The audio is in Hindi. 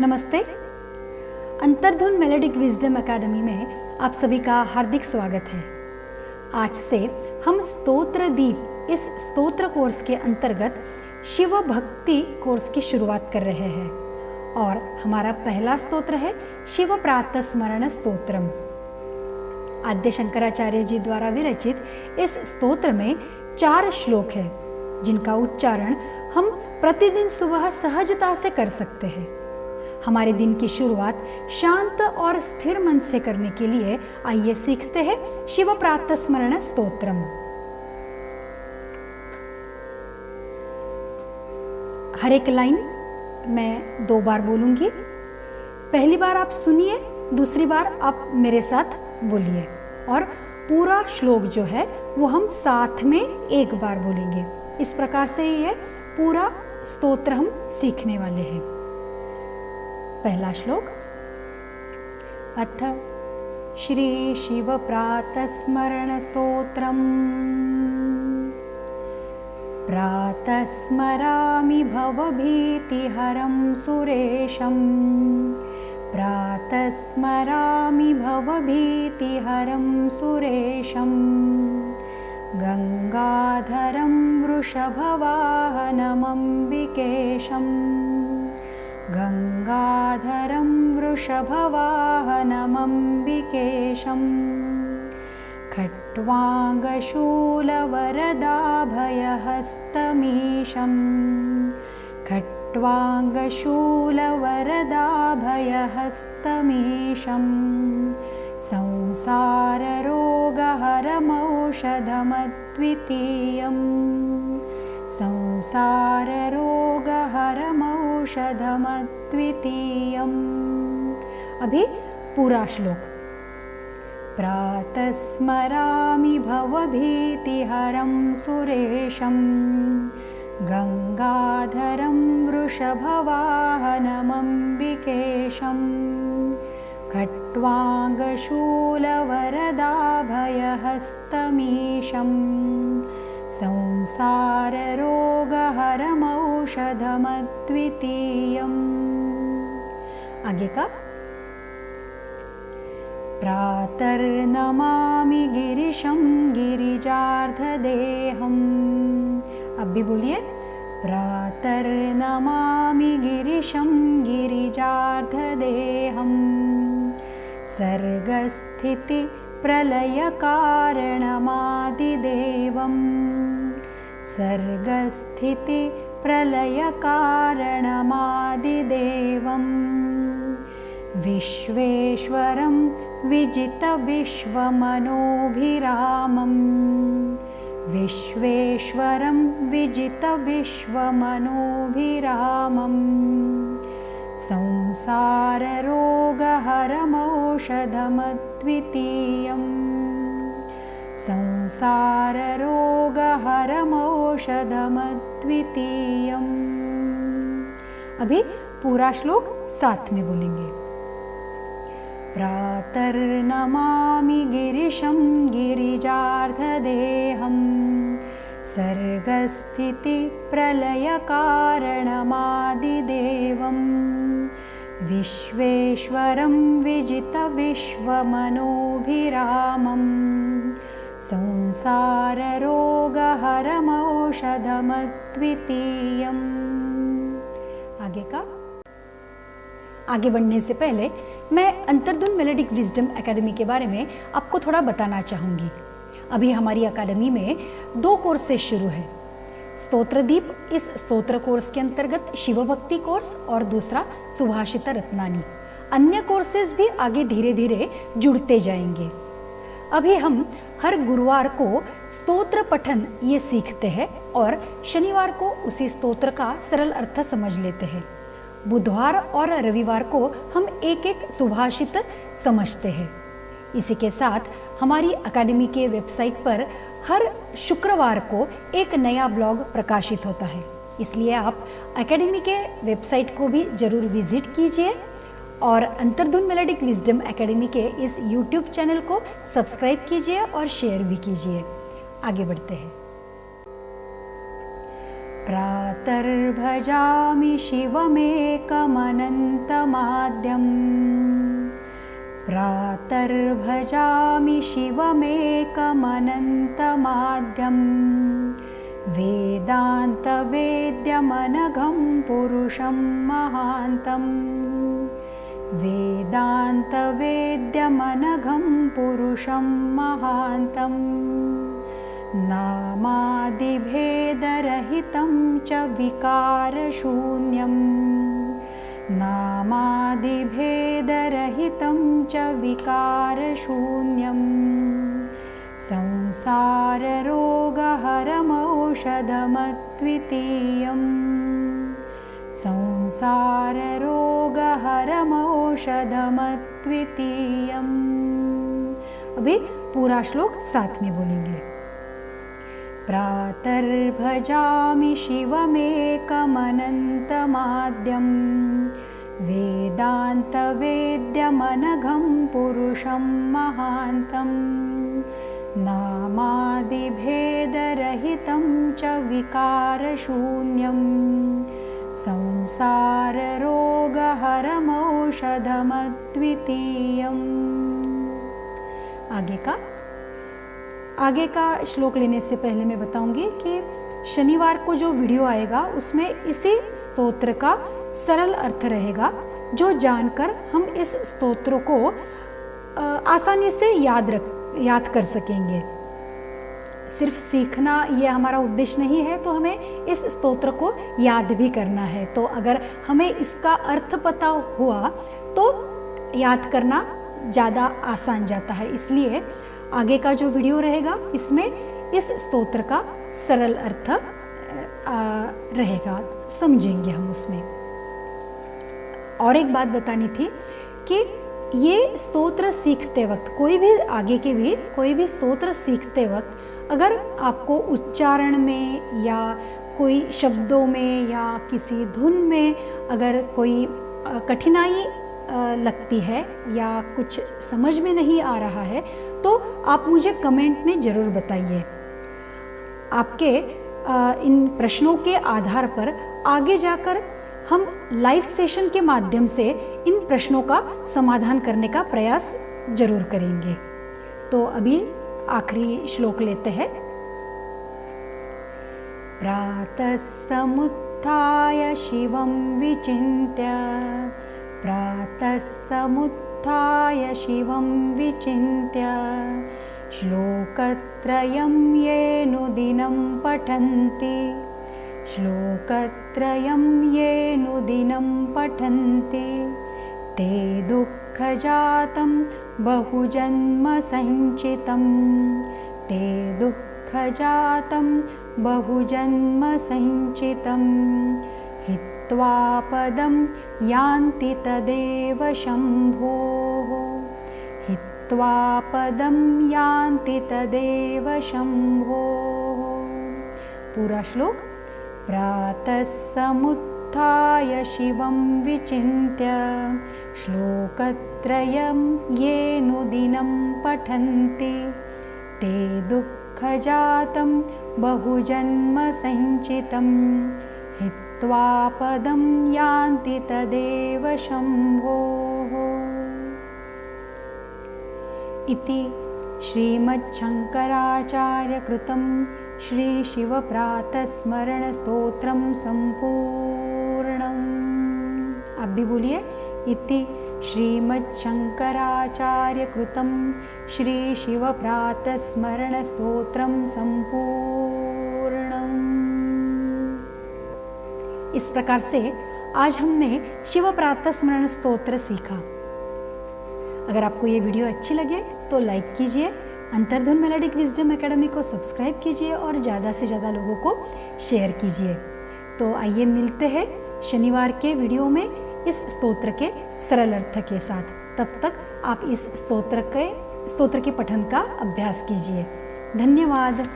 नमस्ते। अंतर्धुन मेलोडिक विजडम एकेडमी में आप सभी का हार्दिक स्वागत है। आज से हम स्तोत्र दीप इस स्तोत्र कोर्स के अंतर्गत शिव भक्ति कोर्स की शुरुआत कर रहे हैं और हमारा पहला स्तोत्र है शिव प्रातः स्मरण स्तोत्रम। आद्य शंकराचार्य जी द्वारा विरचित इस स्तोत्र में 4 श्लोक है जिनका उच्चारण हम प्रतिदिन सुबह सहजता से कर सकते हैं। हमारे दिन की शुरुआत शांत और स्थिर मन से करने के लिए आइए सीखते हैं शिव प्रातः स्मरण स्तोत्रम। हर एक लाइन मैं 2 बार बोलूंगी। पहली बार आप सुनिए, दूसरी बार आप मेरे साथ बोलिए और पूरा श्लोक जो है वो हम साथ में एक बार बोलेंगे। इस प्रकार से ये पूरा स्तोत्र हम सीखने वाले हैं। पहला श्लोक। अथ श्री शिव प्रातः स्मरण स्तोत्रम। प्रातः स्मरामि भवभीतिहरं सुरेशं। प्रातः स्मरामि भवभीतिहरं सुरेशं। गंगाधरं वृषभवाहनमम्बिकेशम्। गंगाधरं वृषभवाहनमम्बिकेशम्। खट्वाङ्गशूलवरदाभयहस्तमीशम्। खट्वाङ्गशूलवरदाभयहस्तमीशम्। संसाररोगहरमौषधमद्वितीयम्। संसाररोगहरमौषधमद्वितीयम्। अभी पूरा श्लोक। प्रातः स्मरामि भवभीतिहरं सुरेशं। गंगाधरं वृषभवाहनमम्बिकेशम्। खट्वाङ्गशूलवरदाभयहस्तमीशम्। संसाररोगहरमौषधमद्वितीयम्। आगे का। प्रातर्नमामि गिरिशं गिरिजार्धदेहम्। अब भी बोलिए। प्रातर्नमामि गिरिशं गिरिजार्धदेहम्। सर्गस्थिति प्रलयकारणमादिदेवम्। सर्गस्थिति प्रलयकारणमादिदेवम्। विश्वेश्वरं विजितविश्वमनोभिरामम्। विश्वेश्वरं विजितविश्वमनोभिरामम्। संसाररोगहरमौषधमद्वितीयम्। संसाररोगहरमौषधमद्वितीयम्। अभी पूरा श्लोक साथ में बोलेंगे। प्रातर्नमामि गिरिशं गिरिजार्धदेहम्। सर्गस्थिति प्रलयकारणमादिदेवम्। विश्वेश्वरं विजितविश्वमनोभिरामम्। संसाररोगहरमौषधमद्वितीयम्। आगे का। आगे बढ़ने से पहले मैं अंतर्धुन मेलोडिक विजडम एकेडमी के बारे में आपको थोड़ा बताना चाहूँगी। अभी हमारी एकेडमी में 2 कोर्सेज शुरू है। स्तोत्रदीप इस स्तोत्र कोर्स के अंतर्गत शिव भक्ति कोर्स और दूसरा सुभाषित रत्नानी। अन्य कोर्सेज भी आगे धीरे धीरे जुड़ते जाएंगे। अभी हम हर गुरुवार को स्तोत्र पठन ये सीखते हैं और शनिवार को उसी स्तोत्र का सरल अर्थ समझ लेते हैं। बुधवार और रविवार को हम एक एक सुभाषित समझते हैं। इसी के साथ हमारी एकेडमी के वेबसाइट पर हर शुक्रवार को एक नया ब्लॉग प्रकाशित होता है, इसलिए आप एकेडमी के वेबसाइट को भी ज़रूर विजिट कीजिए और अंतर्धुन मेलोडिक विजडम एकेडमी के इस यूट्यूब चैनल को सब्सक्राइब कीजिए और शेयर भी कीजिए। आगे बढ़ते हैं। प्रातर्भजामि शिवमेकमनन्तमाद्यम् प्रातर्भजामि शिवमेकमनन्तमाद्यम् वेदान्तवेद्यमनघं पुरुषं महान्तम् वेदान्तवेद्यमनघं पुरुषं महान्तम् नामादिभेदरहितं च विकारशून्यम् नामादिभेदरहितं च विकारशून्यम् संसाररोगहरमौषधमद्वितीयम् संसाररोगहरमौषधमद्वितीयम्। अभी पूरा श्लोक साथ में बोलेंगे। प्रातर्भजामि शिवमेकमनन्तमाद्यम् वेदान्तवेद्यमनघं पुरुषं महान्तम् नामादिभेदरहितं च विकारशून्यम् संसाररोगहरमौषधमद्वितीयम्। आगे का श्लोक लेने से पहले मैं बताऊंगी कि शनिवार को जो वीडियो आएगा उसमें इसी स्तोत्र का सरल अर्थ रहेगा, जो जानकर हम इस स्तोत्र को आसानी से याद कर सकेंगे। सिर्फ सीखना ये हमारा उद्देश्य नहीं है, तो हमें इस स्तोत्र को याद भी करना है। तो अगर हमें इसका अर्थ पता हुआ तो याद करना ज़्यादा आसान जाता है। इसलिए आगे का जो वीडियो रहेगा इसमें इस स्तोत्र का सरल अर्थ रहेगा, समझेंगे हम उसमें। और एक बात बतानी थी कि ये स्तोत्र सीखते वक्त कोई भी स्तोत्र सीखते वक्त अगर आपको उच्चारण में या कोई शब्दों में या किसी धुन में अगर कोई कठिनाई लगती है या कुछ समझ में नहीं आ रहा है तो आप मुझे कमेंट में ज़रूर बताइए। आपके इन प्रश्नों के आधार पर आगे जाकर हम लाइव सेशन के माध्यम से इन प्रश्नों का समाधान करने का प्रयास जरूर करेंगे। तो अभी आखिरी श्लोक लेते हैं। प्रातः समुत्थाय शिवं विचिन्त्य प्रातः समुत्थाय शिवं विचिन्त्य श्लोकत्रयं येनुदिनं पठन्ति श्लोकत्रयं येनुदिनं पठन्ति ते दुःखजातं बहुजन्म सञ्चितं ते दुःखजातं बहुजन्म सञ्चितं हित्वा पदं यान्ति तदेव शम्भोः हित्वा पदं यान्ति तदेव शम्भोः। पूरा श्लोक। प्रातः समुत्थाय शिवं विचिन्त्य श्लोकत्रयं येनुदिनं पठन्ति ते दुःखजातं बहुजन्म सञ्चितं हित्वा पदं यान्ति तदेव शम्भोः। इति श्रीमच्छङ्कराचार्यकृतं श्रीशिवप्रातस्मरणस्तोत्रं सम्पूर्णम्। आप भी बोलिए। इति श्रीमच्छङ्कराचार्यकृतं श्रीशिवप्रातस्मरणस्तोत्रं सम्पूर्णम्। इस प्रकार से आज हमने शिव प्रातः स्मरण स्तोत्र सीखा। अगर आपको ये वीडियो अच्छी लगे तो लाइक कीजिए, अंतर्धुन मेलोडिक विजडम एकेडमी को सब्सक्राइब कीजिए और ज़्यादा से ज़्यादा लोगों को शेयर कीजिए। तो आइए मिलते हैं शनिवार के वीडियो में इस स्तोत्र के सरल अर्थ के साथ। तब तक आप इस स्तोत्र के पठन का अभ्यास कीजिए। धन्यवाद।